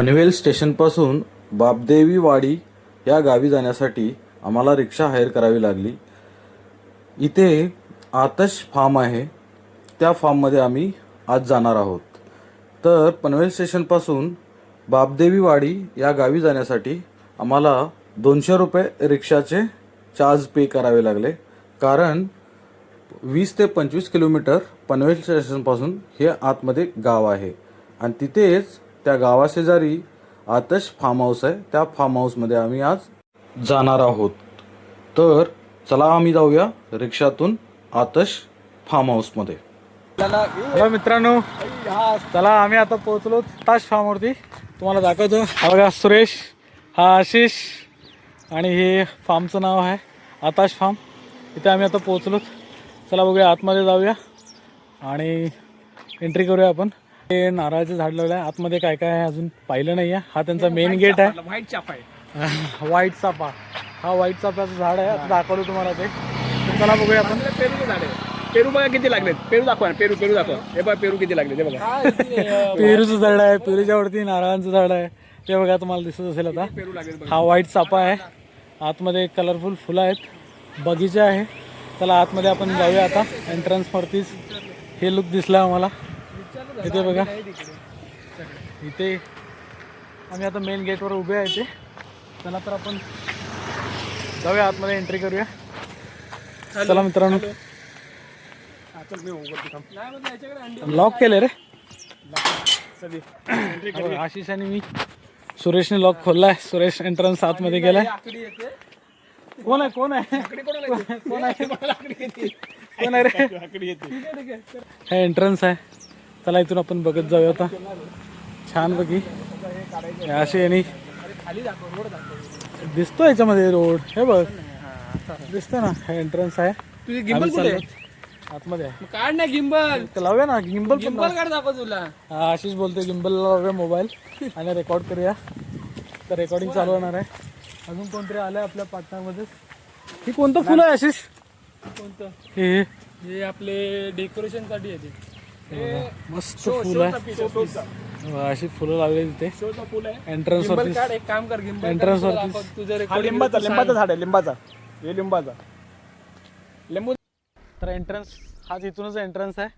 पनवेल स्टेशनपासून बापदेवी वाडी या गावी जाण्यासाठी आम्हाला रिक्षा हायर करावी लागली. इथे आतश फार्म आहे, त्या फार्ममध्ये आम्ही आज जाणार आहोत. तर पनवेल स्टेशनपासून बापदेवी वाडी या गावी जाण्यासाठी आम्हाला 200 रुपये रिक्षाचे चार्ज पे करावे लागले. कारण 20 ते 25 किलोमीटर पनवेल स्टेशनपासून हे आतमध्ये गाव आहे आणि तिथेच त्या गावाशेजारी आतश फार्म हाऊस आहे. त्या फार्म हाऊसमध्ये आम्ही आज जाणार आहोत. तर चला आम्ही जाऊया रिक्षातून आतश फार्म हाऊसमध्ये. हॅलो मित्रांनो, चला आम्ही आता पोहोचलो ताश फार्मवरती. तुम्हाला दाखवतो. हा बघा सुरेश, हा आशिष आणि हे फार्मचं नाव आहे आताश फार्म. इथे आम्ही आता पोहोचलो. चला बघूया, आतमध्ये जाऊया आणि एंट्री करूया आपण. हे नारळाचं झाड लावलं आहे. आतमध्ये काय काय आहे अजून पाहिलं नाही आहे. हा त्यांचा मेन गेट आहे. व्हाईट चाफा आहे. व्हाईट चाफा, हा व्हाईट चाफ्याचं झाड आहे. आता दाखवलं तुम्हाला ते. तर चला बघूया आपण. पेरूचं झाड आहे. पेरू बघा किती लागलेत. पेरू दाखवा ना, पेरू पेरू दाखवा. हे बघा पेरू किती लागले ते बघा. पेरूचं झाड आहे, पेरूच्या वरती नारळांचं झाड आहे. ते बघा तुम्हाला दिसत असेल आता. पेरू लागले हा व्हाईट चाफा आहे. आतमध्ये कलरफुल फुलं आहेत, बगीचा आहे. चला आतमध्ये आपण जाऊया आता. एंट्रन्सवरतीच हे लुक दिसला आम्हाला. इथे बघा, इथे आम्ही आता मेन गेटवर उभे आहे. इथे चला तर आपण जाऊया आतमध्ये, एंट्री करूया. चला मित्रांनो, लॉक केले रे. आशिष आणि मी, सुरेशने लॉक खोललाय. सुरेश एंट्रन्स आतमध्ये गेलाय. कोण आहे कोण आहे कोण आहे कोण आहे रे? हे एंट्रन्स आहे. चला इथून आपण बघत जाऊया आता. छान बघी अशी आणि दिसतो याच्यामध्ये रोड. हे बघ दिसतं ना, हे एंट्रन्स आहे. तुझी गिंबल कुठे आतमध्ये आहे. काढ ना गिंबल. लावूया ना गिंबल. गिंबल काढ दाखव तुला. आशिष बोलतोय गिंबल लावूया मोबाईल आणि रेकॉर्ड करूया. तर रेकॉर्डिंग चालू होणार आहे. अजून कोणतरी आलंय आपल्या पार्टनरमध्ये. ही कोणतं फुल आहे आशिष? कोणतं? हे हे आपले डेकोरेशन साठी येते. मस्त फुल आहे. अशी फुलं लावली तिथे शोचं फुल आहे. एंट्रन्स गिंबल वरती. काढ, एक काम कर. गिंबल एंट्रन्स काढ, वरती. दाखव तुझं हा लिंबाचा झाड आहे. लिंबाचा, हे लिंबाचा. लिंबू. तर एंट्रन्स हा इथूनच एंट्रन्स आहे.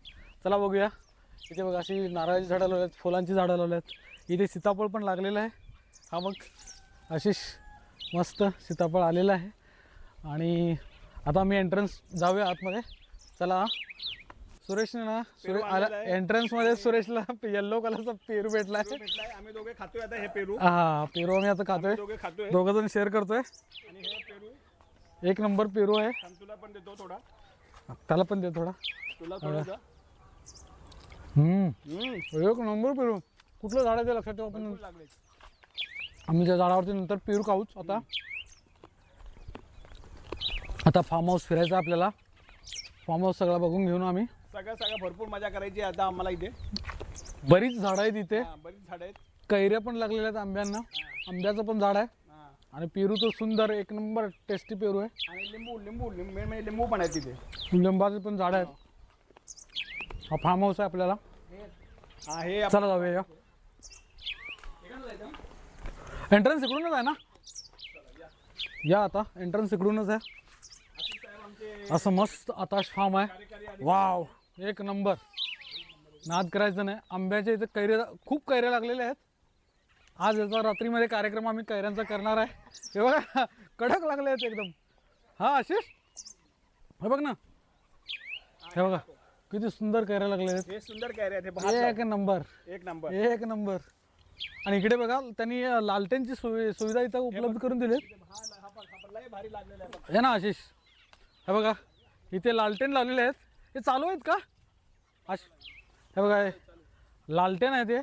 चला बघूया. इथे बघा अशी नारळाची झाडं लावल्यात, फुलांची झाडं लावल्यात. इथे सीताफळ पण लागलेलं आहे. हा मग आशिष मस्त सीताफळ आलेलं आहे. आणि आता आम्ही एंट्रन्स जाऊया आतमध्ये. चला. सुरेशने ना आला एंट्रन्समध्ये. सुरेशला येल्लो कलरचा पेरू भेटला आहे. आम्ही दोघे खातोय आता हे पेरू. हा पेरू आम्ही आता खातोय. दोघे खातोय दोघं जण शेअर करतोय. आणि हे पेरू एक नंबर पेरू आहे. तुला पण देतो थोडा. त्याला पण दे थोडा. तुला थोडा. एक नंबर पेरू. कुठलं झाड आहे ते लक्षात ठेवा. आपण आम्ही त्या झाडावरती नंतर पेरू खाऊच. आता फार्म हाऊस फिरायचं आपल्याला. फार्म हाऊस सगळा बघून घेऊन आम्ही. सगळं भरपूर मजा करायची आता आम्हाला इथे. बरीच झाडं आहेत इथे. बरीच झाड आहेत. कैऱ्या पण लागलेल्या आहेत आंब्यांना. आंब्याचं पण झाड आहे. आणि पेरू तर सुंदर एक नंबर टेस्टी पेरू आहे. आणि लिंबू लिंबू मेन म्हणजे लिंबू पण आहेत तिथे. लिंबाचे पण झाड आहेत. हा फार्म हाऊस आहे आपल्याला. हा हे चला जाऊया. एंट्रन्स इकडूनच आहे ना. या आता एंट्रन्स इकडूनच आहे. असं मस्त आताश फार्म आहे. वाव, एक नंबर. नाद करायचं नाही. आंब्याच्या इथे कैऱ्या, खूप कैऱ्या लागलेल्या आहेत. आज याचा रात्रीमध्ये कार्यक्रम आम्ही कैऱ्यांचा करणार आहे. हे बघा कडक लागले आहेत एकदम. हा आशिष हे बघ ना. हे बघा किती सुंदर कैऱ्या लागले आहेत. हे सुंदर कैऱ्या आहेत. एक नंबर, एक नंबर, एक नंबर. आणि इकडे बघा त्यांनी लालटेनची सुविधा इथं उपलब्ध करून दिली भारी लागलेला आहे. आहे ना आशिष. हे बघा इथे लालटेन लावलेले आहेत. हे चालू आहेत का हे बघा, लालटेन आहे ते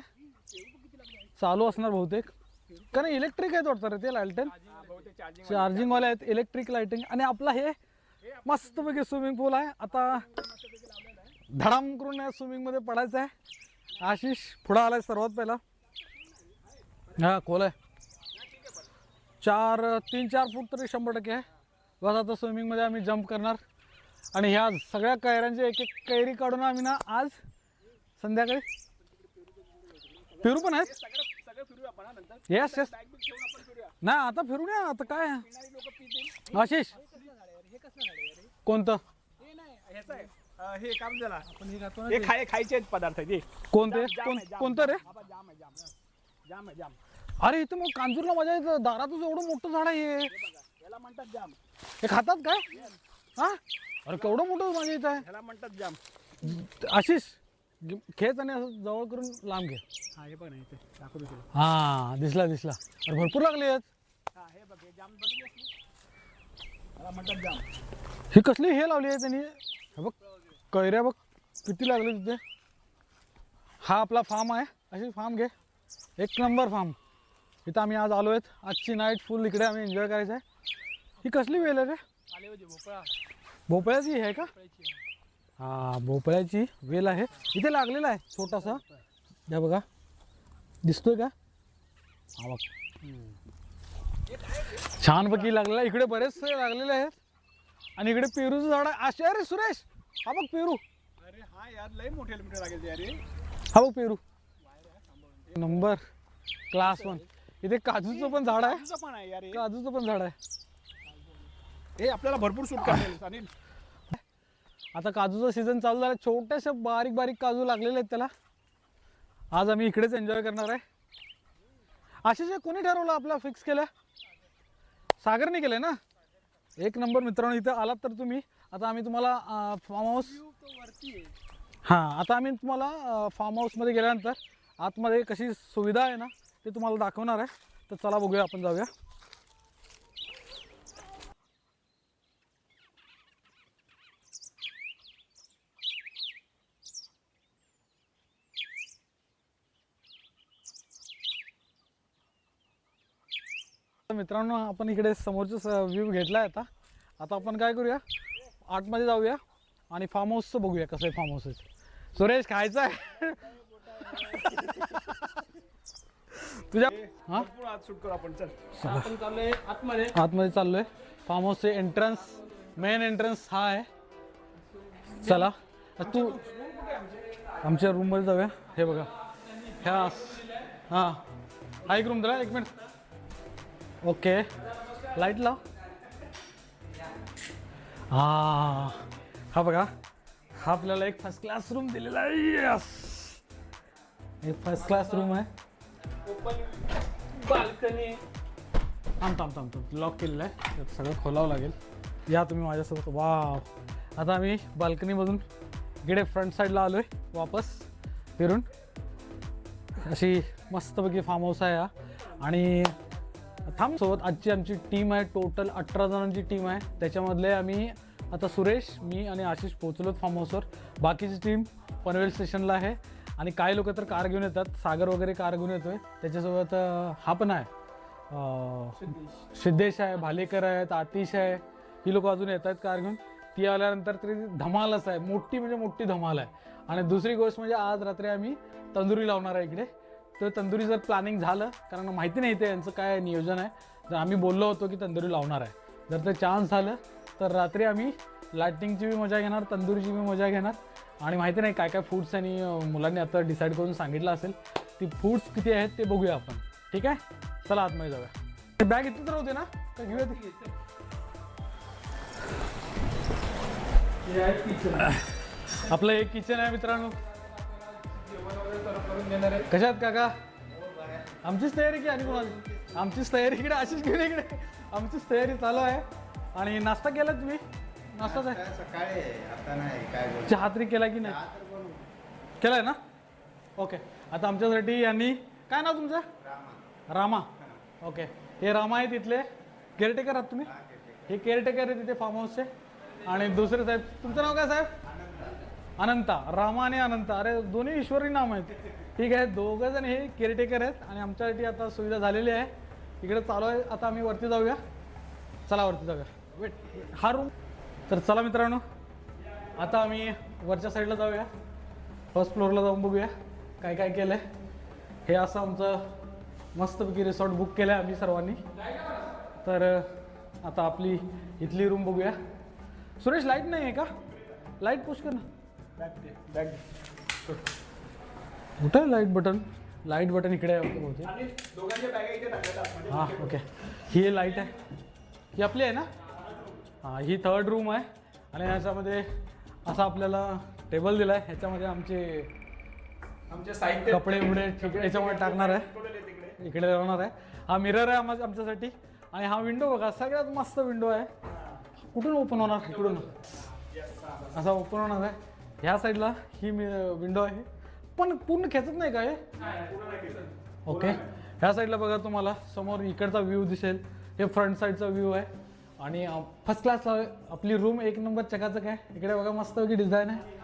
चालू असणार बहुतेक. कारण इलेक्ट्रिक आहेत वाटतं रे ते लालटेन. चार्जिंग वाले आहेत, इलेक्ट्रिक लाइटिंग. आणि आपला हे मस्तपैकी स्विमिंग पूल आहे. आता धडाम करून या स्विमिंग मध्ये पडायचं आहे. आशिष पुढे आलाय सर्वात पहिला. हा खोल आहे. 3-4 फूट तरी 100% आहे. बस आता स्विमिंग मध्ये आम्ही जंप करणार. आणि ह्या सगळ्या कैऱ्यांचे एक एक कैरी काढून आम्ही ना आज संध्याकाळी. पेरू पण आहेत. सगळं फिरूया आपण हा नंतर. येस येस बॅग बिग ठेवून आपण फिरूया. नाही आता फिरून या आता काय पिणारी लोक पितील. आशिष हे कसलं झाड आहे रे? कोणतं हे नाही ह्याचं आहे. हे काम झाला. आपण हे खातो हे खायचे आहेत पदार्थ आहेत हे. कोणते जाम आहे, जाम. कोणतं रे बाबा जाम आहे जाम. जाम आहे जाम. अरे इथं मग कांजूरला मजा येतं दारातच एवढं मोठं झाड आहे हे. हे बघा याला म्हणतात जाम. हे खातात काय हा अरे केवढं मोठं मजा येत आहे ह्याला म्हणतात जाम. आशिष खेच आणि असं जवळ करून लांब घे हा हे बघ ना इथे दाखवतो तुला. हा दिसला दिसला अरे भरपूर लागले आहेत हा हे बघ हे जाम बघितली असली. ह्याला म्हणतात जाम. ही कसली हे लावली आहे त्यांनी हे बघ कैऱ्या बघ किती लागले तिथे हा आपला फार्म आहे अशी फार्म घे एक नंबर फार्म इथं आम्ही आज आलो आहेत आजची नाईट फुल इकडे आम्ही एन्जॉय करायचं आहे ही कसली वेल आहे रे आले होते भोपळा. भोपळ्याची आहे का हा भोपळ्याची वेल आहे इथे लागलेला आहे छोटासा द्या बघा दिसतोय का हा बघ छानपैकी लागलेला इकडे बरेचसे लागलेले आहेत आणि इकडे पेरूचं झाड आहे असे अरे सुरेश हा बघ पेरू अरे हा यार लय मोठे लागेल ते अरे. हा बघ पेरू नंबर क्लास 1 इथे काजूचं पण झाड आहे तुझं पण आहे यार हे. काजूचं पण झाड आहे हे आपल्याला भरपूर सूट करेल अनिल. आता काजूचा सीझन चालू झाला छोट्याशा बारीक बारीक काजू लागलेले आहेत त्याला आज आम्ही इकडेच एन्जॉय करणार आहे आशिष हे कोणी ठरवलं आपला फिक्स केलं सागरने केलंय ना एक नंबर मित्रांनो इथं आलात तर तुम्ही आता आम्ही तुम्हाला फार्म हाऊस हां आता आम्ही तुम्हाला फार्म हाऊसमध्ये गेल्यानंतर आतमध्ये कशी सुविधा आहे ना ते तुम्हाला दाखवणार आहे तर चला बघूया आपण जाऊया मित्रांनो आपण इकडे समोरचा व्ह्यू घेतलाय आता आता आपण काय करूया आतमध्ये जाऊया आणि फार्म हाऊसचं बघूया कसं आहे फार्म हाऊस सुरेश खायचं आहे तुझ्या हां भरपूर आज शूट करू आपण चल. आपण चाललोय आतमध्ये चाललोय फार्म हाऊसचे एंट्रन्स मेन एंट्रन्स हा आहे चला तू आमच्या रूममध्ये जाऊया हे बघा ह्या हां हा एक रूम दिला एक मिनिट ओके लाईट लाव हा बघा हा आपल्याला एक फर्स्ट क्लास रूम दिलेला आहे यस एक फर्स्ट क्लास रूम आहे बाल्कनी. थांब लॉक केलेलं आहे त्यात सगळं खोलावं लागेल या तुम्ही माझ्यासोबत वाव आता आम्ही बाल्कनीमधून इकडे फ्रंट साईडला आलो आहे वापस फिरून अशी मस्तपैकी फार्म हाऊस आहे हा आणि सोबत आजची आमची टीम आहे टोटल 18 जणांची टीम आहे त्याच्यामधले आम्ही आता सुरेश मी आणि आशिष पोहोचलोत फार्म हाऊसवर बाकीची टीम पनवेल स्टेशनला आहे आणि काही लोक तर कार घेऊन येतात सागर वगैरे कार घेऊन येतोय त्याच्यासोबत हा पण आहे सिद्धेश आहे भालेकर आहेत आतिश आहे ही लोक अजून येत आहेत कार घेऊन ती आल्यानंतर तरी धमालच आहे मोठी म्हणजे मोठी धमाल आहे आणि दुसरी गोष्ट म्हणजे आज रात्री आम्ही तंदुरी लावणार आहे इकडे तर तंदुरी जर प्लॅनिंग झालं कारण माहिती नाही ते यांचं काय नियोजन आहे तर आम्ही बोललो होतो की तंदुरी लावणार आहे जर ते चान्स झालं तर रात्री आम्ही लाइटिंगची बी मजा घेणार तंदुरीची बी मजा घेणार आणि माहिती नाही काय काय फूड्स आणि मुलांनी आता डिसाईड करून सांगितलं असेल ती फूड्स किती आहेत ते बघूया आपण ठीक आहे चला आतमध्ये जाऊया बॅग इथेच राहते ना का घेऊया आपलं एक किचन आहे मित्रांनो कशात काका आमचीच तयारी की आणि कोणाची आमचीच तयारी इकडे अशीच घेऊन इकडे आमचीच तयारी चालू आहे आणि नाश्ता केला तुम्ही नाश्ताच आहे सकाळी आता नाही काय चहा तरी केला की नाही केलाय ना ओके आता आमच्यासाठी यांनी काय नाव तुमचं रामा ओके हे रामा आहे तिथले केअरटेकर आहात तुम्ही हे केअरटेकर आहे तिथे फार्म हाऊसचे आणि दुसरे साहेब तुमचं नाव काय साहेब अनंता रामा आणि अनंता अरे दोन्ही ईश्वरी नाम आहेत ठीक आहे दोघं जण हे केअरटेकर आहेत आणि आमच्यासाठी आता सुविधा झालेली आहे इकडे चालू आहे आता आम्ही वरती जाऊया चला वरती जाऊया वेट हा रूम तर चला मित्रांनो आता आम्ही वरच्या साईडला जाऊया फर्स्ट फ्लोअरला जाऊन बघूया काय काय केलं आहे हे असं आमचं मस्तपैकी रिसॉर्ट बुक केलं आहे आम्ही सर्वांनी तर आता आपली इथली रूम बघूया सुरेश लाईट नाही आहे का लाईट पुश कर ना कुठं आहे लाईट बटन लाईट बटन इकडे आहे बहुतेक. आणि दोघांच्या बॅगा इथे टाकल्या म्हणजे हां ओके. ही लाईट आहे, ही आपली आहे ना. हां ही 3rd रूम आहे आणि ह्याच्यामध्ये असा आपल्याला टेबल दिला आहे. ह्याच्यामध्ये आमचे साहित्य कपडे बिपडे याच्यामध्ये टाकणार आहे, इकडे लावणार आहे. हा मिरर आहे आमच्यासाठी. आणि हा विंडो बघा, सगळ्यात मस्त विंडो आहे. कुठून ओपन होणार? इकडून असा ओपन होणार आहे. ह्या साईडला ही विंडो आहे, पण पूर्ण खेचत नाही का हे? ओके. ह्या साईडला बघा तुम्हाला समोर इकडचा व्ह्यू दिसेल. हे फ्रंट साईडचा व्ह्यू आहे आणि फर्स्ट क्लास आपली रूम एक नंबर चकाचक आहे. इकडे बघा मस्तपैकी डिझाईन आहे.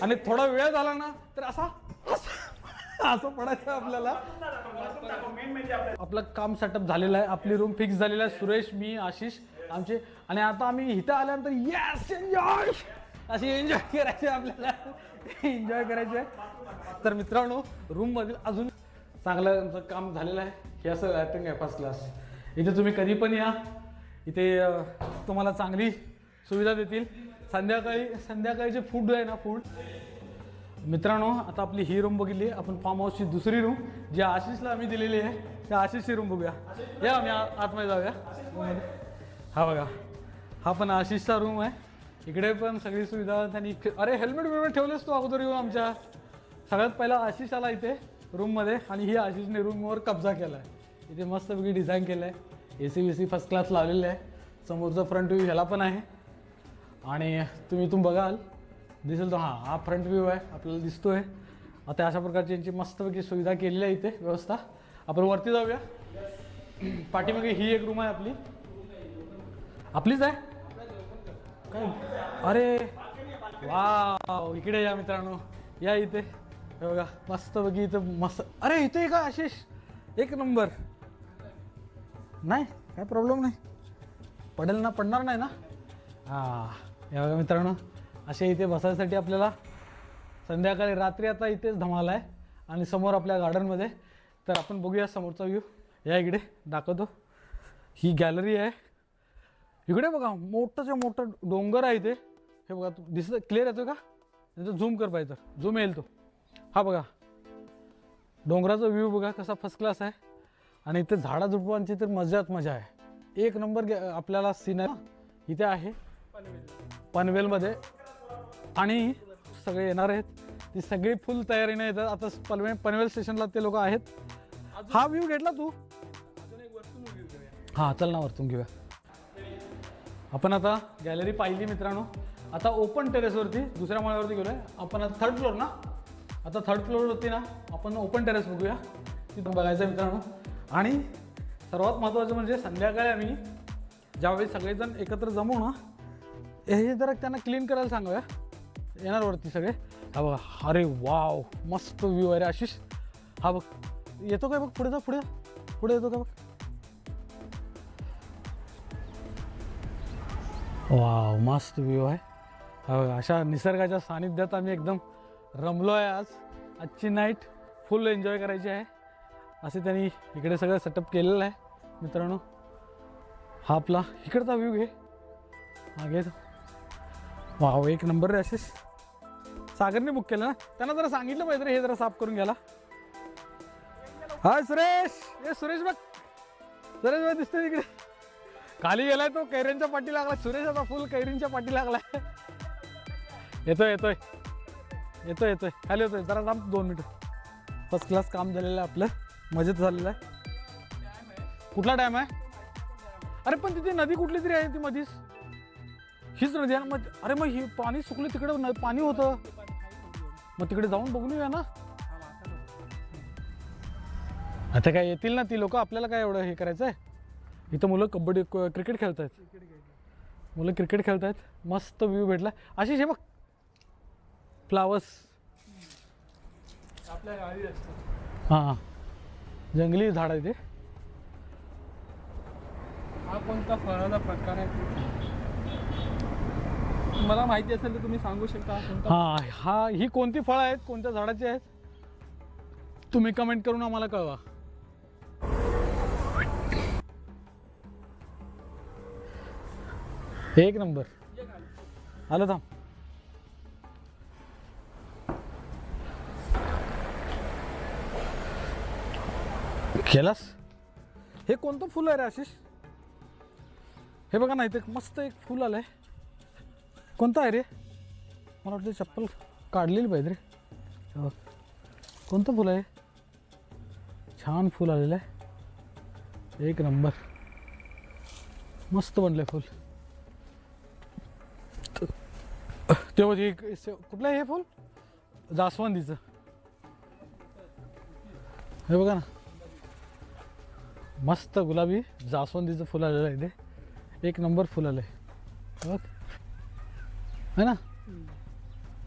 आणि थोडा वेळ झाला ना तर असं पडायचं आपल्याला. आपलं काम सेटअप झालेलं आहे, आपली रूम फिक्स झालेली आहे. सुरेश, मी, आशिष आमचे. आणि आता आम्ही इथं आल्यानंतर येस एन्जॉय, अशी एन्जॉय करायची आपल्याला, एन्जॉय करायची आहे. तर मित्रांनो, रूममधील अजून चांगलं आमचं काम झालेलं आहे. हे असं लॅटरिंग आहे फर्स्ट क्लास. इथे तुम्ही कधी पण या, इथे तुम्हाला चांगली सुविधा देतील. संध्याकाळीचे फूड आहे ना, फूड. मित्रांनो, आता आपली ही रूम बघितली आपण, फार्म हाऊसची दुसरी रूम जी आशिषला आम्ही दिलेली आहे, त्या आशिषची रूम बघूया. या आम्ही आतमध्ये जाऊया रूममध्ये. हा बघा, हा पण आशिषचा रूम आहे. इकडे पण सगळी सुविधा त्यांनी. अरे हेल्मेट बिल्मेट ठेवलेस तू अगोदर येऊन आमच्या. सगळ्यात पहिला आशिष आला इथे रूममध्ये आणि ही आशिषने रूमवर कब्जा केला आहे. इथे मस्तपैकी डिझाईन केलं आहे. AC BC फर्स्ट क्लास लावलेलं आहे. समोरचा फ्रंट व्ह्यू ह्याला पण आहे आणि तुम्ही इथून बघाल दिसेल तो. हा फ्रंट व्ह्यू आहे आपल्याला दिसतोय. आता अशा प्रकारची यांची मस्तपैकी सुविधा केलेली आहे इथे व्यवस्था. आपण वरती जाऊया. पाठीमागे ही एक रूम आहे आपलीच आहे काय? अरे वाव, इकडे या मित्रांनो, या इथे. हे बघा मस्तपैकी इथं मस्त. अरे इथे का आशिष, एक नंबर. नाही काय प्रॉब्लेम नाही, पडेल ना, पडणार नाही ना. हां हे बघा मित्रांनो, असे इथे बसायसाठी आपल्याला संध्याकाळी रात्री आता इथेच धमाल आहे. आणि समोर आपल्या गार्डनमध्ये. तर आपण बघूया समोरचा व्ह्यू. या इकडे दाखवतो. ही गॅलरी आहे. इकडे बघा मोठंच्या मोठं डोंगर आहे इथे. हे बघा दिसतं, क्लिअर येतो का? नाही झूम कर पाहिजे तर झूम येईल तो. हा बघा डोंगराचा व्ह्यू बघा कसा फर्स्ट क्लास आहे. आणि इथे झाडाझुडपांची तर मजा आहे. एक नंबर आपल्याला सीन आहे इथे आहे पनवेलमध्ये. आणि सगळे येणार आहेत, ती सगळी फुल तयारीने येतात. आता पनवेल स्टेशनला ते लोक आहेत. हा व्ह्यू घेतला तू? हां चल ना, वरतून घेऊया. आपण आता गॅलरी पाहिली मित्रांनो. आता ओपन टेरेसवरती दुसऱ्या माळ्यावरती गेलो आहे आपण. आता 3rd फ्लोअर ना, आता 3rd फ्लोअरवरती ना आपण ओपन टेरेस बघूया, तिथून बघायचं मित्रांनो. आणि सर्वात महत्त्वाचं म्हणजे संध्याकाळी आम्ही ज्यावेळी सगळेजण एकत्र जमू ना, हे जरा त्यांना क्लीन करायला सांगूया, येणार वरती सगळे. हा बघा, अरे वाव मस्त व्ह्यू आहे रे आशिष. हा बघ येतो काय बघ, पुढे जा, पुढे येतो का बघ. वाव मस्त व्ह्यू आहे. हा बघा, अशा निसर्गाच्या सानिध्यात आम्ही एकदम रमलो आहे आज. आजची नाईट फुल एन्जॉय करायची आहे. असे त्यांनी इकडे सगळं सेटअप केलेलं आहे मित्रांनो. हा आपला इकडचा व्ह्यू घे. हा घे. वाव एक नंबर रे आशिष. सागरने बुक केलं ना, त्यांना जरा सांगितलं पाहिजे रे हे जरा साफ करून घ्यायला. हाय सुरेश, ये सुरेश बघ, सुरेश बघ दिसतोय तिकडे. खाली गेलाय तो, कैरींच्या पाठी लागला. सुरेश आता फुल कैरींच्या पाठी लागलाय. येतोय खाली येतोय. जरा थांब 2 मिनिटं. फर्स्ट क्लास काम झालेलं आहे आपलं, मजेत झालेलं आहे. कुठला डॅम आहे? अरे पण तिथे नदी कुठली तरी आहे ती मधीच. हीच नदी आहे मग. अरे मग ही पाणी सुकलं, तिकडे पाणी होतं, मग तिकडे जाऊन बघून येऊया ना. आता काय येतील ना ती लोक, आपल्याला काय एवढं हे करायचं आहे. इथं मुलं क्रिकेट खेळत आहेत. मस्त व्ह्यू भेटला. आशिष हे बघ फ्लावर्स आपल्या गावी असतात. हां जंगली झाड आहे ते. हा कोणता फळाचा प्रकार आहे मला माहिती असेल तर तुम्ही सांगू शकता कोणता? ही कोणती फळं आहेत, कोणत्या झाडाची आहेत, तुम्ही कमेंट करून आम्हाला कळवा. एक नंबर आलं. थांब केलास? हे कोणतं फुल आहे रे आशिष? हे बघा ना, इथे मस्त एक फुल आलंय. कोणतं आहे रे? मला वाटतं चप्पल काढलेली पाहिजे रे. हे बघ, कोणतं फुल आहे? छान फुल आलेलं आहे, एक नंबर, मस्त बनलंय फुल. तेव्हा कुठलं आहे हे फुल? जास्वंदीचं. हे बघा ना, मस्त गुलाबी जास्वंदीचं फुल आलेलं आहे इथे, एक नंबर फुल आलं आहे. बघ है ना,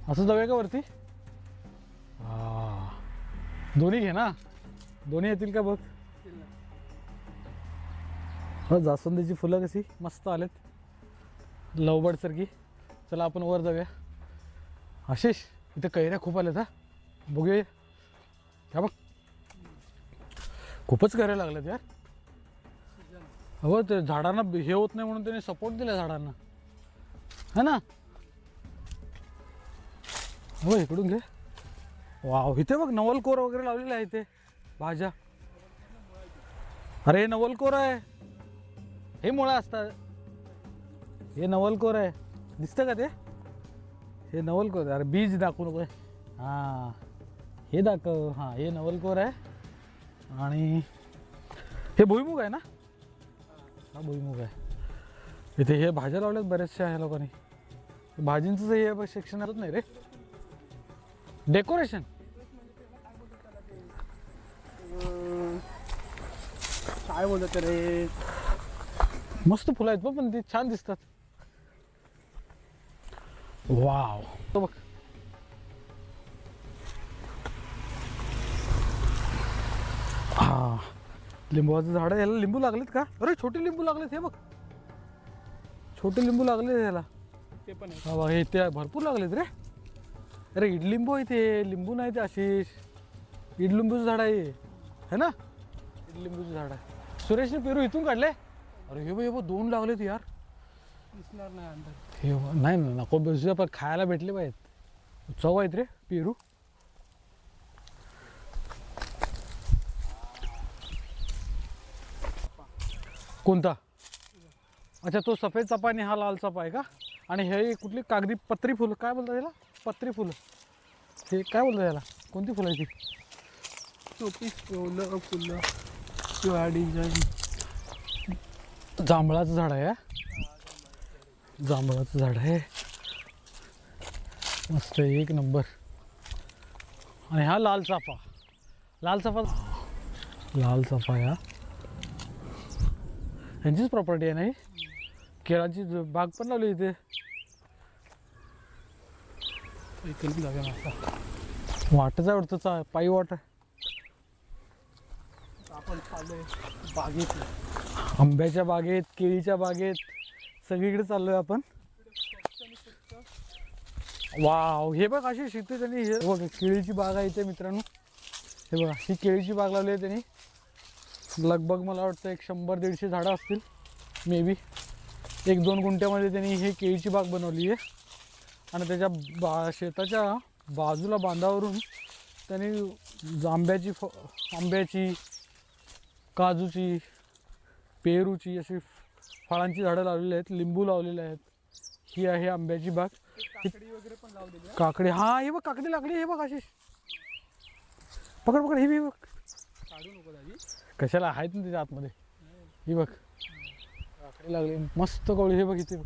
असं जाऊया का वरती? दोन्ही घे ना, दोन्ही येतील का बघ. हो, जास्वंदीची फुलं कशी मस्त आलेत, लवबर्ड सारखी. चला आपण वर जाऊया. आशिष, इथे कैऱ्या खूप आल्यात. हा, बघूया. ह्या बघ, खूपच कैऱ्या लागल्यात यार. हो, ते झाडांना हे होत नाही म्हणून त्याने सपोर्ट दिला झाडांना, है ना. हो, इकडून घे. वाव, इथे बघ नवलकोर वगैरे लावलेलं आहे इथे, भाज्या. अरे, नवलकोर आहे हे, मुळं असतात. हे नवलकोर आहे, दिसतं का ते? हे नवलकोर. अरे बीज दाखवू नको. हां, हे दाखव. हां, हे नवलकोर आहे. आणि हे भुईमुग आहे ना? हा, भुईमुग आहे. इथे हे भाज्या लावल्यात बऱ्याचशा ह्या लोकांनी. भाजींचं हे सेक्शन आलंच नाही रे. डेकोरेशन काय बोलत रे? मस्त फुलं आहेत पण ती छान दिसतात. वाव, तो बघ. हा, लिंबूचं झाड आहे. याला लिंबू लागलेत का? अरे, छोटे लिंबू लागलेत. हे बघ, छोटे लिंबू लागले याला. ते पण आहे. हा बघ, हे ते भरपूर लागलेत रे. अरे, इडलिंबू आहे ते, लिंबू नाही ते आशिष. इडलिंबूचं झाड आहे, है ना? इडलिंबूचं झाड आहे. सुरेशने पेरू इथून काढले. अरे हे बघ, 2 लागलेत यार. दिसणार नाही अंदर. हे नाही ना, नको बसूया, पण खायला भेटले पाहिजेत. चव आहेत रे पेरू. कोणता? अच्छा, तो सफेद चाफा आणि हा लाल चाफा आहे का? आणि हे कुठली कागदी पत्री फुलं, काय बोलतात याला? पत्री फुलं. हे काय बोलतात याला? कोणती फुलं आहे ती? छोटी फुलं किंवा डिझाईन. जांभळाचं झाड आहे. जांभळाचं झाड आहे, मस्त, एक नंबर. आणि हा लाल चाफा. लाल चाफा, लाल चाफा या यांचीच प्रॉपर्टी आहे. नाही, केळाची बाग पण लावली इथे. इकडून जाऊया मासा. वाटच आहे वाटतं, पायी वाट आहे. आपण चाललोय बागेत. आंब्याच्या बागेत, केळीच्या बागेत, सगळीकडे चाललोय आपण. वाव, हे बघ अशी शिकते त्यांनी. हे बघ, केळीची बाग आहे इथे मित्रांनो. हे बघा, ही केळीची बाग लावली आहे त्यांनी. लगभग मला वाटतं 100-150 झाडं असतील मे बी. 1-2 गुंठ्यामध्ये त्यांनी ही केळीची बाग बनवली आहे. आणि त्याच्या शेताच्या बाजूला बांधावरून त्यांनी आंब्याची, काजूची, पेरूची अशी फळांची झाडं लावलेली आहेत. लिंबू लावलेले आहेत. ही आहे आंब्याची बाग. काकडी वगैरे पण लावलेली आहे. काकडी, हा हे बघ, काकडी लागली. हे बघ आशिष, पकड. ही बघ, काढू नको दादी. कशाला आहेत ना त्याच्या आतमध्ये. ही बघ, काकडी लागली मस्त कवळी. हे बघ, इथे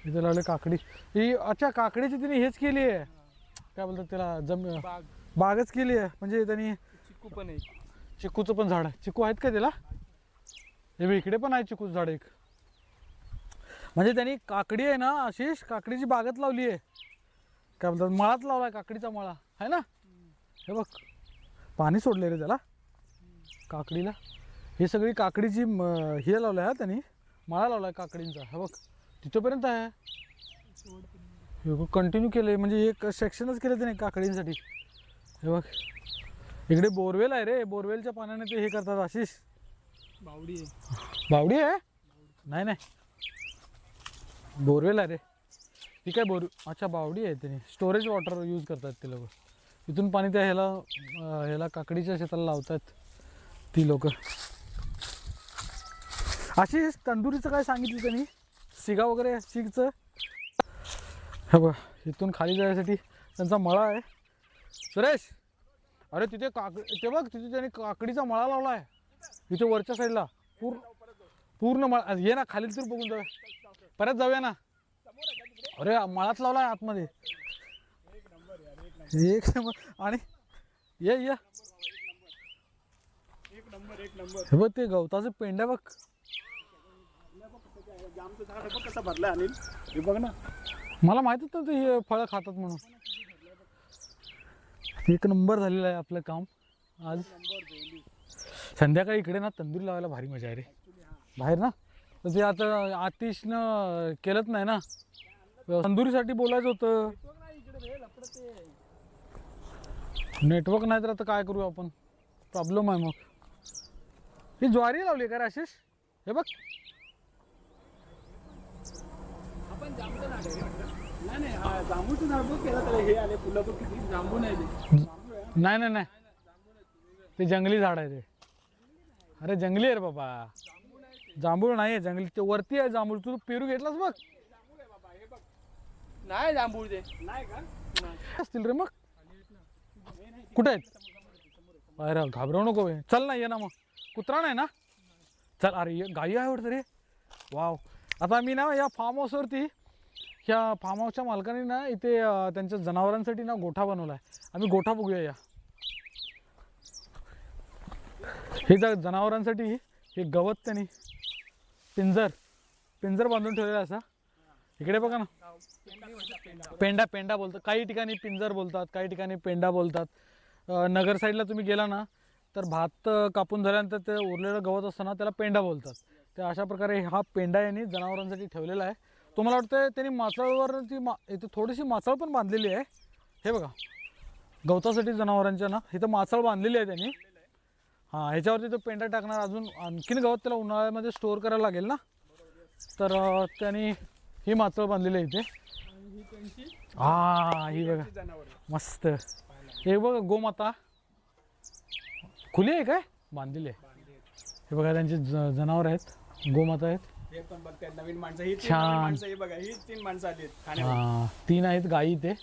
इथे लावले काकडी. ही, अच्छा, काकडीची तिने हेच केली आहे, काय बोलतात त्याला, बाग. बागच केली आहे. म्हणजे त्यांनी चिक्कू पण आहे. चिकूचं पण झाड आहे. चिकू आहेत का त्याला? हे बघ, इकडे पण आहे चिकूचं झाड एक. म्हणजे त्यांनी काकडी आहे ना आशिष, काकडीची बागच लावली आहे. काय बोलतात, मळाच लावला आहे, काकडीचा मळा आहे ना. हे बघ, पाणी सोडले रे त्याला, काकडीला. ही सगळी काकडीची हे लावलं आहे त्यांनी, मळा लावला आहे काकडींचा. हे बघ, तिथंपर्यंत आहे. हे बघ, कंटिन्यू केलं, म्हणजे एक सेक्शनच केलं त्याने काकडींसाठी. हे बघ, इकडे बोरवेल आहे रे. बोरवेलच्या पाण्याने ते हे करतात आशिष. बावडी आहे. बावडी आहे? नाही नाही, बोरवेल आहे रे. ती काय अच्छा, बावडी आहे. त्याने स्टोरेज वॉटर यूज करतात ते लोक. इथून पाणी त्या ह्याला काकडीच्या शेताला लावतात. ती लोक. अशी तंदुरीचं काय सांगितलं त्यांनी, शिगा वगैरे शिगचं. हे बघ इथून खाली जाण्यासाठी त्यांचा मळा आहे. सुरेश, अरे तिथे ते बघ तिथे त्यांनी काकडीचा मळा लावला आहे इथे वरच्या साईडला. पूर्ण मळा. ये ना खाली तर बघून जाऊया, परत जाऊया ना. अरे मळात लावला आहे आतमध्ये. एक नंबर. आणि ये एक नंबर. हे बघ ते गवताचं पेंड्या बघ. जामचं झाड बघ कसं भरलं अनिल. हे बघ ना. मला माहितच नव्हतं हे फळं खातात म्हणून. एक नंबर झालेलं आहे आपलं काम आज. संध्याकाळी इकडे ना तंदूरी लावायला भारी मजा आहे रे बाहेर ना. तर ते आता आतिशनं केलंच नाही ना. तंदुरीसाठी बोलायचं होतं. नेटवर्क नाही तर आता काय करू आपण, प्रॉब्लेम आहे मग. ही ज्वारी लावली का रे आशिष? हे बघ आपण जांभूचं झाड आहे वाटतं. नाही हा जांभूचं झाड बघ केलं तर हे आले फुलं बघ किती. जांभू नाही ते. नाही ते जंगली झाड आहे ते. अरे जंगली आहे रे बाबा, जांभूळ नाही आहे जंगली. ते वरती आहे जांभूळ. तू पेरू घेतलास बघ. नाही जांभूळ ते नाही का असतील रे. मग कुठे आहेत? अरे घाबरवू नको बे. चल ना, ये ना. मग कुत्रा नाही ना? चल. अरे गाई आहे वाटतं रे. वाव. आता मी ना या फार्म हाऊसवरती, ह्या फार्म हाऊसच्या मालकाने ना इथे त्यांच्या जनावरांसाठी ना गोठा बनवला आहे. आम्ही गोठा बघूया या. हे जनावरांसाठी हे गवत त्यांनी पिंजर बांधून ठेवलेला असा. इकडे बघा ना, पेंडा बोलतात. काही ठिकाणी पिंजर बोलतात, काही ठिकाणी पेंडा बोलतात. नगर साईडला तुम्ही गेला ना तर भात कापून झाल्यानंतर ते उरलेलं गवत असतं ना त्याला पेंडा बोलतात. तर अशा प्रकारे हा पेंडा यांनी जनावरांसाठी ठेवलेला आहे. तुम्हाला वाटतं त्यांनी माचाळवरती इथे थोडीशी माचाळ पण बांधलेली आहे. हे बघा गवतासाठी जनावरांच्या ना इथं माचाळ बांधलेली आहे त्यांनी. हां, ह्याच्यावरती तो पेंडा टाकणार. अजून आणखीन गवत त्याला उन्हाळ्यामध्ये स्टोअर करायला लागेल ना, तर त्यांनी ही माचाळ बांधलेली आहे इथे. हा, ही बघा मस्त. हे बघा गोमाता खुली आहे काय बांधलेली आहे. हे बघा त्यांचे जनावर आहेत, गोमाता आहेत. हे पण बघ त्या नवीन माणसं ही छान. माणसं हे बघा ही 3 माणसं आली आहेत खाण्यावर. हां, 3 आहेत गाई इथे.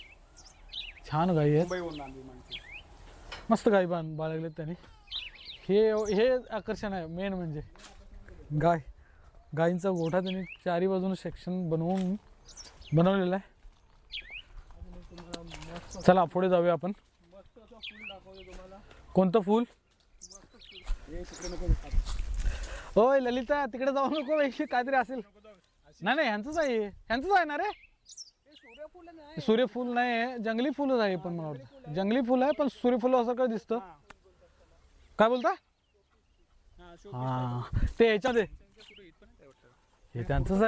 छान गाई आहेत, मुंबईहून आणली माणसं. मस्त गाई बाळगलेत त्यांनी. हे आकर्षण आहे मेन म्हणजे गाईंचा गोठा त्यांनी चारी बाजून सेक्शन बनवलेला आहे. चला पुढे जाऊया आपण. कोणतं फूल? होय ललिता, तिकडे जाऊ नको. काहीतरी असेल. नाही ह्यांचंच आहे ना रे. सूर्यफूल नाही, जंगली फुलच आहे. पण मला वाटतं जंगली फुल आहे, पण सूर्यफूल असं काय दिसतं. काय बोलता? हा, ते ह्याच्यामध्ये हे त्यांचंच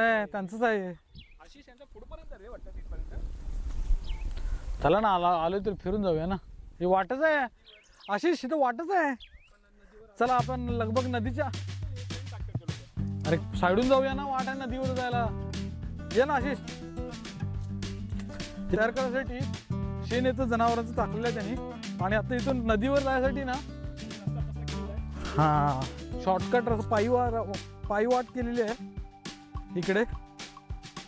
आहे. चला ना, आलो तर फिरून जाऊया ना. हे वाटच आहे आशिष, इथं वाटच आहे. चला आपण लगभग नदीच्या, अरे साईडून जाऊया ना. वाट आहे नदीवर जायला. ये ना आशिष. तयार करायसाठी शेण येतं जनावरांचं टाकलेलं आहे त्यांनी. आणि आता इथून नदीवर जायसाठी ना हा शॉर्टकट पायी वाट केलेली आहे इकडे.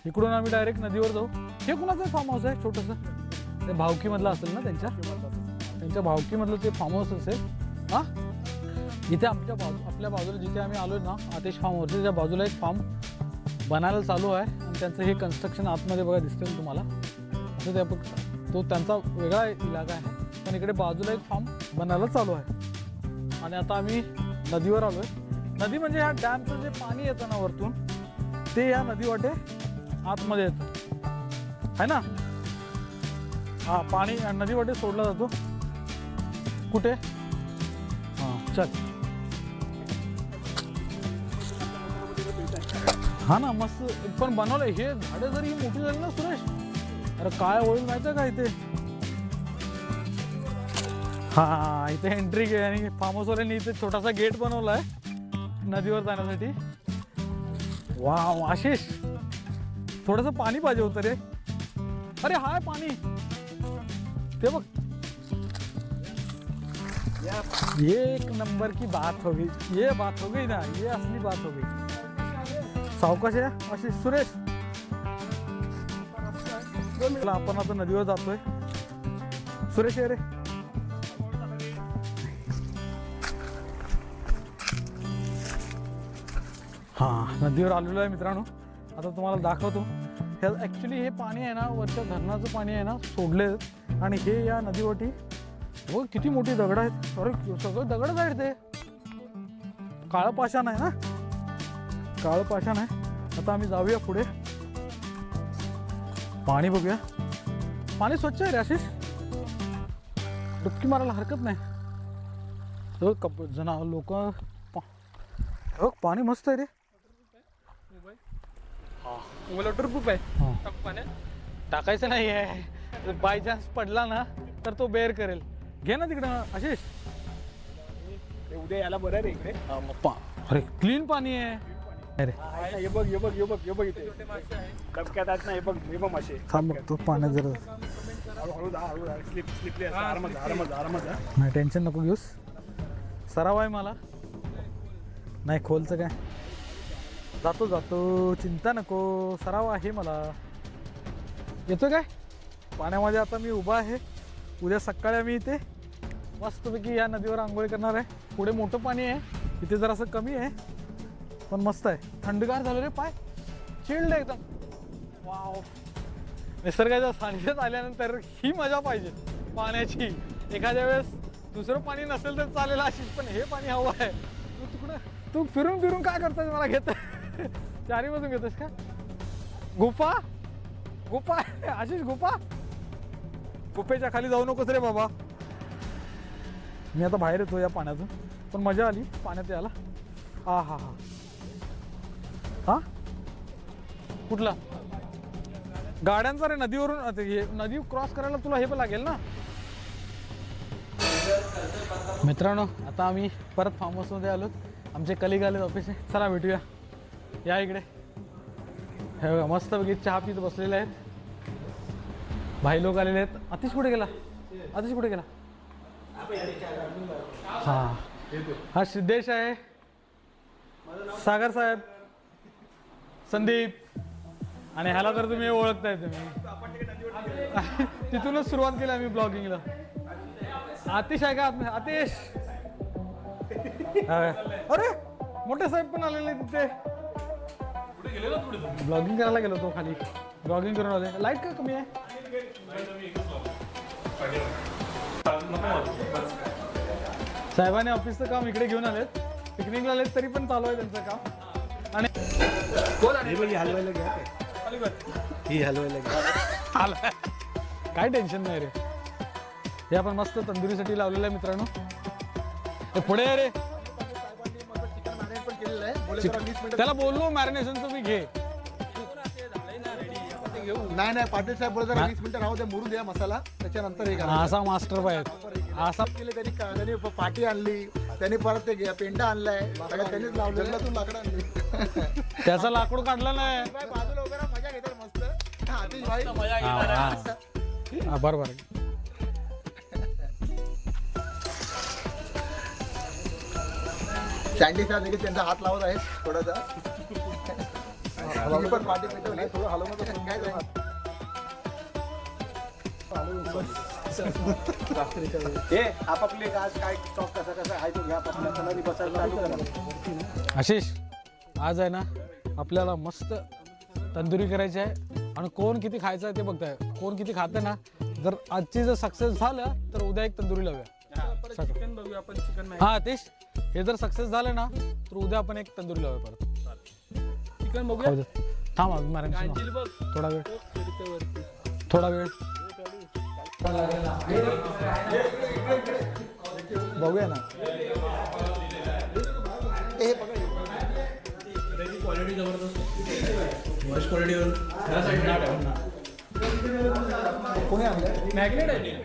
इकडून आम्ही डायरेक्ट नदीवर जाऊ. हे कुणाचं फार्म हाऊस आहे छोटंसं? ते भावकीमधलं असेल ना, त्यांच्या भावकीमधलं ते फार्म हाऊस असेल. हां, इथे आपल्या बाजूला जिथे आम्ही आलो ना आतिश फार्म हाऊस, त्या बाजूला एक फार्म बनायला चालू आहे. आणि त्यांचं हे कन्स्ट्रक्शन आतमध्ये बघा दिसतं तुम्हाला. असं ते तो त्यांचा वेगळा इलाका आहे, पण इकडे बाजूला एक फार्म बनायला चालू आहे. आणि आता आम्ही नदीवर आलो आहे. नदी म्हणजे ह्या डॅमचं जे पाणी येतं ना वरतून, ते या नदी वाटे आतमध्ये येतं आहे ना. हा, पाणी नदी वाटे सोडला जातो. कुठे? हां चल. हा ना, मस्त पण बनवलं. हे झाडं जरी मोठी झाली ना सुरेश, अरे काय होईल माहिती आहे का इथे. हा, इथे एंट्री आणि फार्म हाऊसवाल्यांनी इथे छोटासा गेट बनवला आहे नदीवर जाण्यासाठी. वाव आशिष, थोडंसं पाणी पाहिजे होतं रे. अरे हाय पाणी, ते बघ. ये एक नंबर की बात हो गई, ये बात हो गई ना, ये असली बात हो गई. सावकाश आहे अशी सुरेश. चला, आपण आता नदीवर जातोय. सुरेश ये रे. हा, नदीवर आलेलो आहे मित्रांनो. आता तुम्हाला दाखवतो. हे ॲक्च्युली हे पाणी आहे ना, वरच्या धरणाचं पाणी आहे ना, सोडले आणि हे या नदीवरती हो किती मोठी दगड आहेत. अरे सगळं दगडच आहेत ते. काळं पाषाण आहे ना, काळं पाषाण आहे. आता आम्ही जाऊया पुढे. पाणी बघूया. पाणी स्वच्छ आहे रे आशिष, डुबकी मारायला हरकत नाही. तो जना लोक हो, पाणी मस्त आहे रे. वॉटरप्रूफ आहे. हा. टाकू पाण्यात. टाकायचं नाही आहे, बाय चान्स पडला ना तर तो बेअर करेल. घे ना तिकडं आशिष. ते उद्या याला बरं रे इकडे. अरे क्लीन पाणी आहे. अरे हे बघ हे बघ हे बघ हे बघ इथे डबक्यात आहेत ना. हे बघ हे बघ मासे. थांब बघतो पाण्यात जरा. हळूहळू जा हळू स्लिपली असं. आरामात आरामात आरामात जा. नाही टेन्शन नको घेऊस, सराव आहे मला. नाही खोलचं काय, जातो जातो, चिंता नको, सराव आहे मला. येतो काय पाण्यामध्ये. आता मी उभा आहे. उद्या सकाळी आम्ही इथे मस्तपैकी या नदीवर आंघोळी करणार आहे. पुढे मोठं पाणी आहे, इथे जरासं कमी आहे पण मस्त आहे. थंडगार झालं रे पाय, चिल्ड एकदम. वाव, निसर्गाच्या सानिध्यात आल्यानंतर ही मजा पाहिजे पाण्याची. एखाद्या वेळेस दुसरं पाणी नसेल तर चालेल आशिष, पण हे पाणी हवं आहे. तू तिकडं तू फिरून फिरून काय करतोय मला घेत चारी बाजून घेतोस का. गुफा गुफा आशिष, गुफा. गुफेच्या खाली जाऊ नकोस रे बाबा. मी आता बाहेर येतो या पाण्यातून, पण मजा आली पाण्यात यायला. हा हा हा हा. कुठला गाड्यांचा रे नदीवरून. आता हे नदी क्रॉस करायला तुला हे पण लागेल ना. मित्रांनो, आता आम्ही परत फार्म हाऊसमध्ये आलो. आमचे कलिग आले ऑफिस. चला भेटूया, या इकडे. हे बघा मस्तपैकी चहा पीत बसलेले आहेत. भाई लोक आलेले आहेत. आतिश कुठे गेला, आतिश कुठे गेला. हां, हा सिद्धेश आहे, सागर साहेब, संदीप, आणि ह्याला तर तुम्ही ओळखताय. तुम्ही तिथूनच सुरुवात केली आम्ही ब्लॉगिंगला. आतिश आहे का आतिश. अरे मोठे साहेब पण आलेले तिथे. ब्लॉगिंग करायला गेलो तो खाली, ब्लॉगिंग करून आले. लाईट का कमी आहे. साहेबांनी ऑफिसचं काम इकडे घेऊन आलेत. पिकनिकला आलेत तरी पण चालू आहे त्यांचं काम. आणि हलवायला घ्या, ही हलवायला घ्या. आला, काय टेन्शन नाही रे. हे आपण मस्त तंदुरीसाठी लावलेलं आहे मित्रांनो. हे पुढे आहे रे. त्याला बोललो मॅरिनेशन तुम्ही घे. नाही पाटील साहेब बोलतात 20 मिनिटं राहू द्या, मुरू द्या मसाला, त्याच्यानंतर हे करा. असा मास्टर पाहिजे असा. त्यांनी पाटी आणली, त्यांनी परत ते पेंडा आणलाय, त्यांनीच लावलं. जंगलातून लाकडं आणली. त्याचा लाकूड काढला नाही. बाजूला वगैरे मजा घेतात मस्त. आतिश भाई बरोबर. सँडी साहेब देखील त्यांचा हात लावत आहे थोडासा. पण पाठी पेटवली, थोडं हलवत काय आपापले आज काय स्टॉक कसा कसा आहे तो घ्या. आपापल्या बसायला चालू करा. आशिष, आज आहे ना आपल्याला मस्त तंदुरी करायची आहे. आणि कोण किती खायचं आहे ते बघताय. कोण किती खातं ना. जर आजची जर सक्सेस झालं तर उद्या एक तंदुरी लावूया. चिकन बघूया आपण. चिकन नाही, हा तेच. हे जर सक्सेस झालं ना तर उद्या आपण एक तंदुरी लावूया परत. चिकन बघूया. थांब मॅरिनेशन बघ थोडा वेळ, थोडा वेळ बघूया ना. हे बघा क्वालिटी जबरदस्त, वॉइस क्वालिटी कोणी आणलं. मॅग्नेट आहे.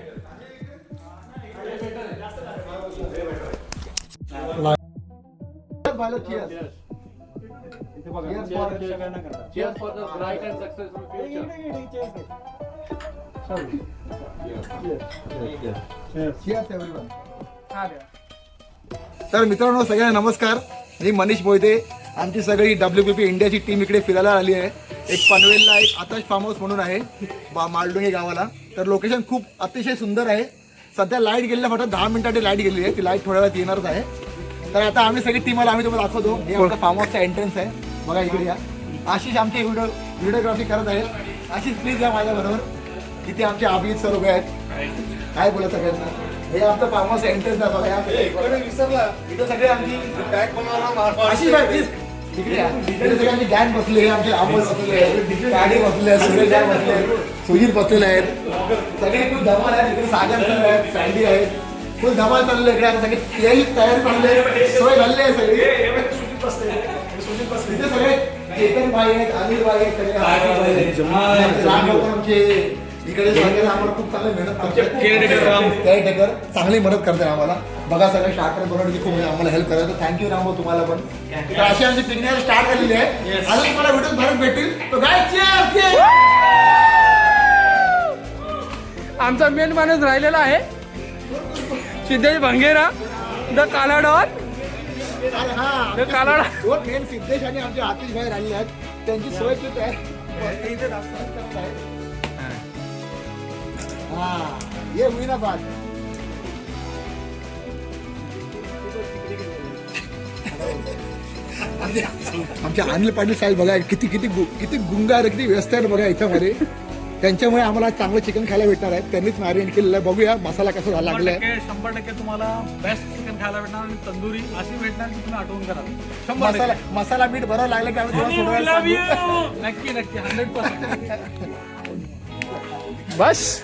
Cheers for the bright and successful future. Cheers everyone. तर मित्रांनो सगळ्यांना नमस्कार. मी मनीष मोहिते. आमची सगळी WPP इंडियाची टीम इकडे फिरायला आली आहे. एक पनवेलला एक आताश फार्म हाऊस म्हणून आहे मालडोंगे गावाला. तर लोकेशन खूप अतिशय सुंदर आहे. सध्या लाईट गेलेल्या फक्त 10 मिनिटाची लाईट गेलेली आहे. ती लाईट थोड्या वेळात येणारच आहे. तर आता आम्ही सगळी टीम आम्ही तुम्हाला दाखवतो. हे आमचा फार्म हाऊसचा एंट्रन्स आहे. बघा इकडे या. आशिष आमची व्हिडिओग्राफी करत आहेत. आशिष प्लीज या माझ्याबरोबर. इथे आमचे अभिजित सर उभे आहेत. काय बोला सगळ्यांना. हे आमचं फार्म हाऊस एंट्रन्स आहे. बघा इथे सगळे आमची आशिष भाई प्लीज इकडे या. इकडे सगळे आमची गँग बसले. आमचे अमोल बसले आहेत, गाडी बसले आहेत, सुरेश भाई बसले आहेत, सुजित बसलेले आहेत. सगळे खूप धमाल आहेत. इकडे सागर सर आहेत, सँडी आहेत. फुल धमाल चालले इकडे. आता सगळे तयारी चालले, सोय झालेली आहे सगळी. इथे सगळे चेतन भाई आहेत, अनिल भाई आहेत, सगळे आमचे इकडे आम्हाला खूप चांगली मेहनत करतात. केअरटेकर चांगली मदत करतात आम्हाला. बघा सगळे स्टार्टर बनवण्याची खूप आम्हाला हेल्प करायचं. थँक्यू रामभाऊ तुम्हाला पण. तर अशी आमची पिकनिक स्टार्ट झालेली आहे. अजून तुम्हाला व्हिडिओ भरत भेटतील. तो गाय आमचा मेन माणूस राहिलेला आहे सिद्धेश भंगेरा द कालाडॉन. हा कालाडा दोन मेन सिद्धेश आणि आमचे आतिश भाई राहिले आहेत. त्यांची सोय खूप आहे. हा ये हुई ना बात. आमच्या अनिल पाटील साहेब बघा किती किती किती गुंगा आहेत, किती व्यस्त आहेत बघा याच्यामध्ये. त्यांच्यामुळे आम्हाला चांगलं चिकन खायला भेटणार आहे. त्यांनीच मॅरिनेट केलेलं आहे. बघूया मसाला कसा लागलाय. 100% तुम्हाला बेस्ट चिकन खायला भेटणार आणि तंदुरी अशी भेटणार की तुम्ही आठवून करा. 100% मसाला मीठ बरोबर लागलं की आम्ही तुम्हाला थोडं वेळ सांगू. नक्की 100%. बस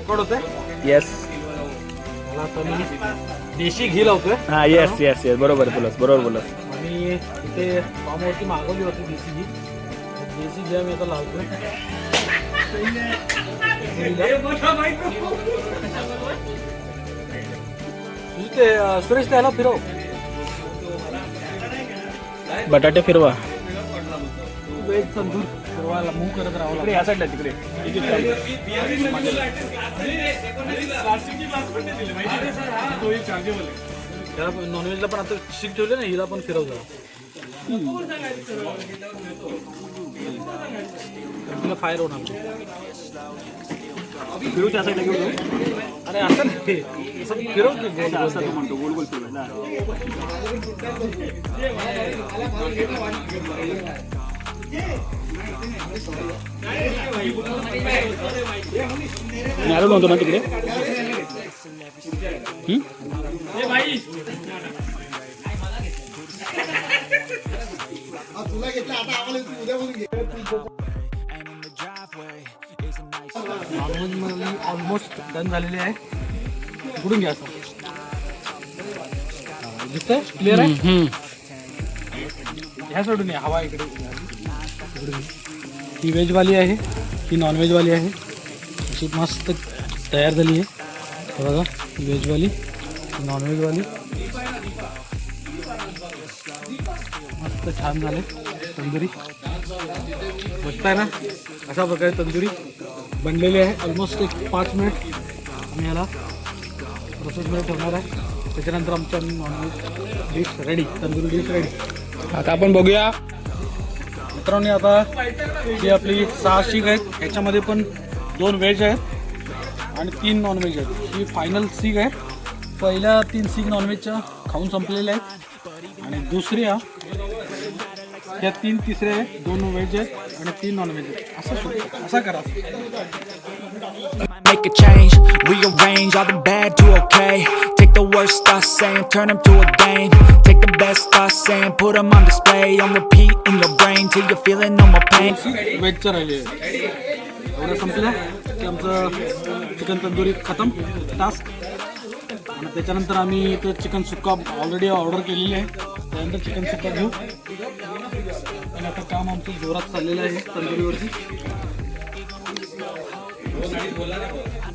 कोण होतंय? येस. मला आता मी देशी घी लावतोय हा येस येस येस बरोबर बोलस बरोबर बोलस. आणि इथे फार्मवरती मागवली होती देशी घी. देशी घी आम्ही आता लावतोय. ते सुरेश त्याला फिरव. बटाटे फिरवा. वेज तंदूर फिरवायला मूव करत राहावं लागतं. या साईडला तिकडे. त्याला नॉनव्हेजला पण आता शिक ठेवले ना, हिला पण फिरव जरा. तिला फायर होणार. फिरू त्या साईडला घेऊ. अरे असं नाही, असं फिरव की असं तू म्हणतो गोल गोल फिरवा. आलो नव्हतो ना तिकडे. तुला घेतला आता आम्हाला उद्या बोलून घे. ऑलमोस्ट डन झालेली आहे. उडून घ्या असं. दिसतंय क्लिअर आहे. ह्या सोडून या, हवा इकडे. ही व्हेजवाली आहे, ही नॉनव्हेजवाली आहे. अशी मस्त तयार झाली आहे. हे बघा ही व्हेजवाली, ही नॉनव्हेजवाली. मस्त छान झाले तंदुरी. मस्त आहे ना. अशा प्रकारे तंदुरी बनलेली आहे. ऑलमोस्ट एक 5 मिनिट आम्ही ह्याला प्रोसेसमध्ये ठेवणार आहे. त्याच्यानंतर आमच्या nonveg dish ready, tandoori dish ready. आता आपण बघूया मित्रांनो. आता ही आपली 6 शीख आहेत. ह्याच्यामध्ये पण 2 व्हेज आहेत आणि 3 नॉनव्हेज आहेत. ही फायनल सीख आहे. पहिल्या 3 सीख नॉनव्हेजच्या खाऊन संपलेल्या आहेत आणि दुसऱ्या त्या 3 तिसऱ्या आहेत. 2 व्हेज आहेत आणि 3 नॉनव्हेज आहेत. असं करा. Make a change, rearrange all the bad to okay. Take the worst thoughts saying, turn them to a game. Take the best thoughts saying, put them on display. On repeat in your brain till you're feeling no more pain. व्हेजचं राहिले एवढं संपलं की आमचं chicken tandoori खतम task. आणि त्याच्यानंतर आम्ही इथं चिकन सुक्का ऑलरेडी ऑर्डर केलेली आहे. त्यानंतर चिकन सुक्का घेऊ. आणि आता काम आमचं जोरात चाललेलं आहे तंदुरीवरती.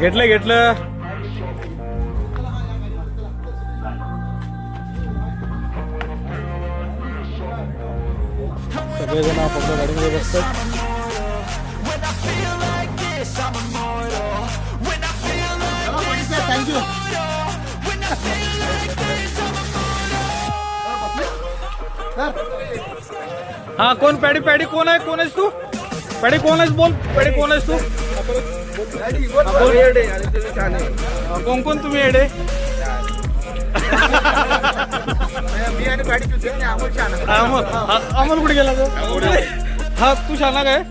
घेतलं सगळेजण आपापल्या गाडीमध्ये बसतात. थँक्यू. हा कोण पॅडी कोण आहेस तू? पॅडी कोण आहेस बोल. पॅडी कोण आहेस तू? कोण तुम्ही येडे? अमोल कुठे गेला तो? हा तू शाना काय?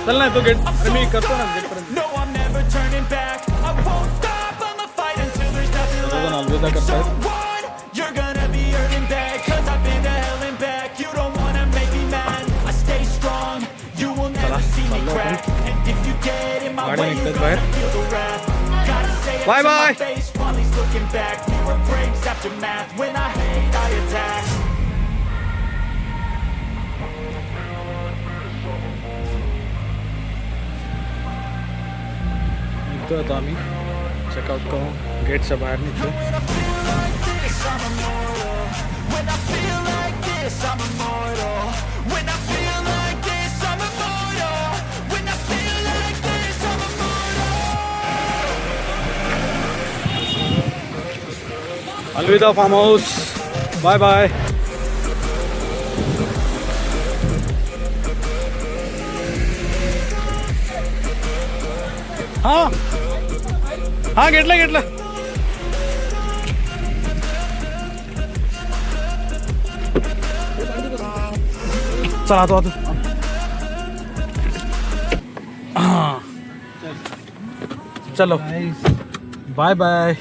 चल नाही तो गेट. अरे मी करतो ना गेट पर्यंत. No, I'm never turning back. I won't stop, I'ma fight until there's nothing left. अलविदा So करतायत. what? You're gonna be hurting bad, 'cause I've been to hell and back. You don't wanna make me mad. I stay strong, you will never see me crack. And if you get in my गाड्या way, you're निघतात gonna बाहेर. feel the wrath. Gotta say it Bye to my bye. face while he's looking back. Mirror breaks after math. When I hate, I attack. निघतो आता आम्ही checkout करून गेटच्या बाहेर निघतो. When I feel like this, I'm immortal. When I feel like this, I'm immortal. When I feel like this, I'm immortal. अलविदा farm house. Bye bye. हा घेतलं. चला आता चलो बाय बाय.